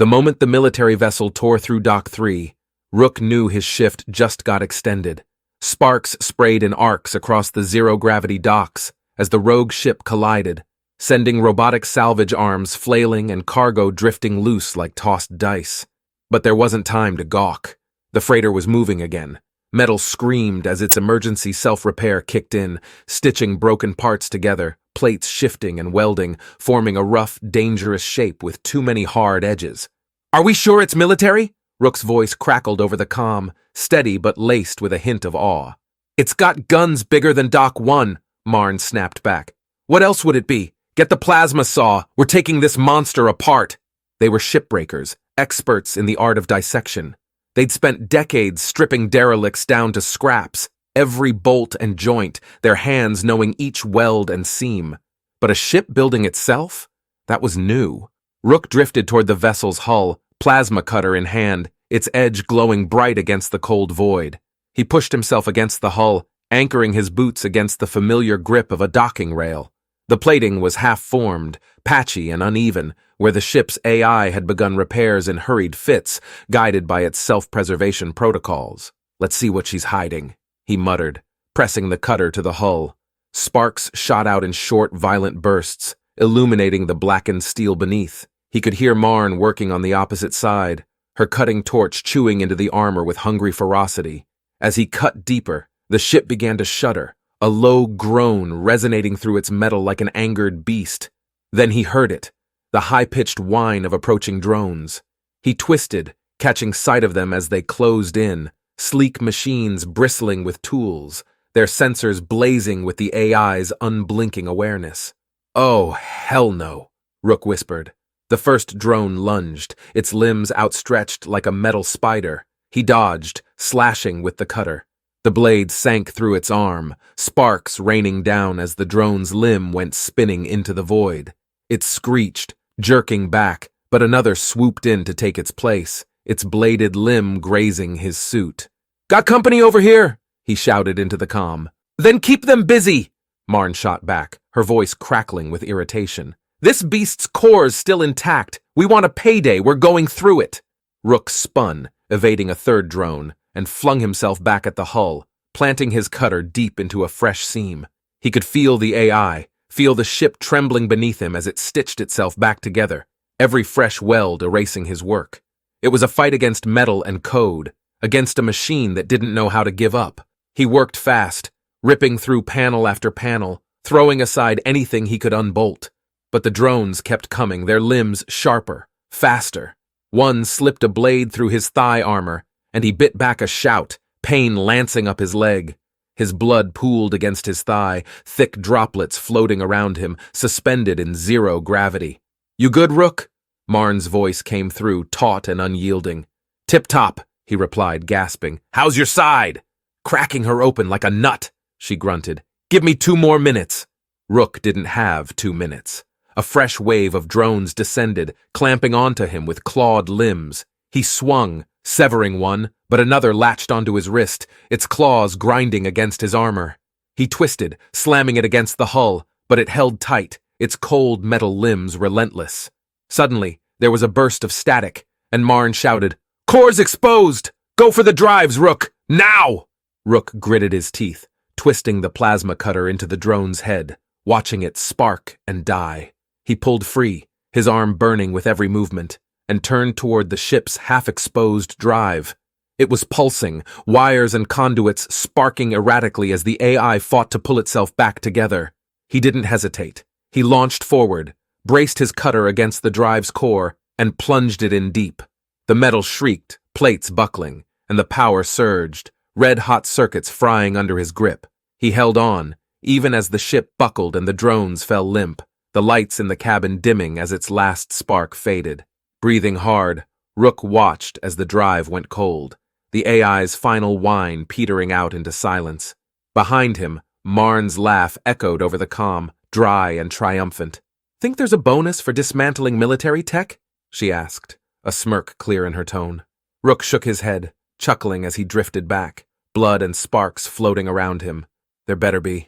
The moment the military vessel tore through Dock 3, Rook knew his shift just got extended. Sparks sprayed in arcs across the zero-gravity docks as the rogue ship collided, sending robotic salvage arms flailing and cargo drifting loose like tossed dice. But there wasn't time to gawk. The freighter was moving again. Metal screamed as its emergency self-repair kicked in, stitching broken parts together, plates shifting and welding, forming a rough, dangerous shape with too many hard edges. "Are we sure it's military?" Rook's voice crackled over the comm, steady but laced with a hint of awe. "It's got guns bigger than Dock 1, Marn snapped back. "What else would it be? Get the plasma saw. We're taking this monster apart." They were shipbreakers, experts in the art of dissection. They'd spent decades stripping derelicts down to scraps, every bolt and joint, their hands knowing each weld and seam. But a ship building itself? That was new. Rook drifted toward the vessel's hull, plasma cutter in hand, its edge glowing bright against the cold void. He pushed himself against the hull, anchoring his boots against the familiar grip of a docking rail. The plating was half-formed, patchy and uneven, where the ship's AI had begun repairs in hurried fits, guided by its self-preservation protocols. "Let's see what she's hiding," he muttered, pressing the cutter to the hull. Sparks shot out in short, violent bursts, illuminating the blackened steel beneath. He could hear Marn working on the opposite side, her cutting torch chewing into the armor with hungry ferocity. As he cut deeper, the ship began to shudder, a low groan resonating through its metal like an angered beast. Then he heard it, the high-pitched whine of approaching drones. He twisted, catching sight of them as they closed in, sleek machines bristling with tools, their sensors blazing with the AI's unblinking awareness. "Oh, hell no," Rook whispered. The first drone lunged, its limbs outstretched like a metal spider. He dodged, slashing with the cutter. The blade sank through its arm, sparks raining down as the drone's limb went spinning into the void. It screeched, jerking back, but another swooped in to take its place, its bladed limb grazing his suit. "Got company over here," he shouted into the comm. "Then keep them busy," Marn shot back, her voice crackling with irritation. "This beast's core's still intact. We want a payday. We're going through it." Rook spun, evading a third drone, and flung himself back at the hull, planting his cutter deep into a fresh seam. He could feel the AI, feel the ship trembling beneath him as it stitched itself back together, every fresh weld erasing his work. It was a fight against metal and code, against a machine that didn't know how to give up. He worked fast, ripping through panel after panel, throwing aside anything he could unbolt. But the drones kept coming, their limbs sharper, faster. One slipped a blade through his thigh armor, and he bit back a shout, pain lancing up his leg. His blood pooled against his thigh, thick droplets floating around him, suspended in zero gravity. "You good, Rook?" Marn's voice came through, taut and unyielding. "Tip-top," he replied, gasping. "How's your side?" "Cracking her open like a nut," she grunted. "Give me 2 more minutes." Rook didn't have 2 minutes. A fresh wave of drones descended, clamping onto him with clawed limbs. He swung, severing one, but another latched onto his wrist, its claws grinding against his armor. He twisted, slamming it against the hull, but it held tight, its cold metal limbs relentless. Suddenly, there was a burst of static, and Marn shouted, "Core's exposed! Go for the drives, Rook! Now!" Rook gritted his teeth, twisting the plasma cutter into the drone's head, watching it spark and die. He pulled free, his arm burning with every movement, and turned toward the ship's half-exposed drive. It was pulsing, wires and conduits sparking erratically as the AI fought to pull itself back together. He didn't hesitate. He launched forward, braced his cutter against the drive's core, and plunged it in deep. The metal shrieked, plates buckling, and the power surged, red-hot circuits frying under his grip. He held on, even as the ship buckled and the drones fell limp, the lights in the cabin dimming as its last spark faded. Breathing hard, Rook watched as the drive went cold, the AI's final whine petering out into silence. Behind him, Marn's laugh echoed over the comm, dry and triumphant. "Think there's a bonus for dismantling military tech?" she asked, a smirk clear in her tone. Rook shook his head, chuckling as he drifted back, blood and sparks floating around him. "There better be."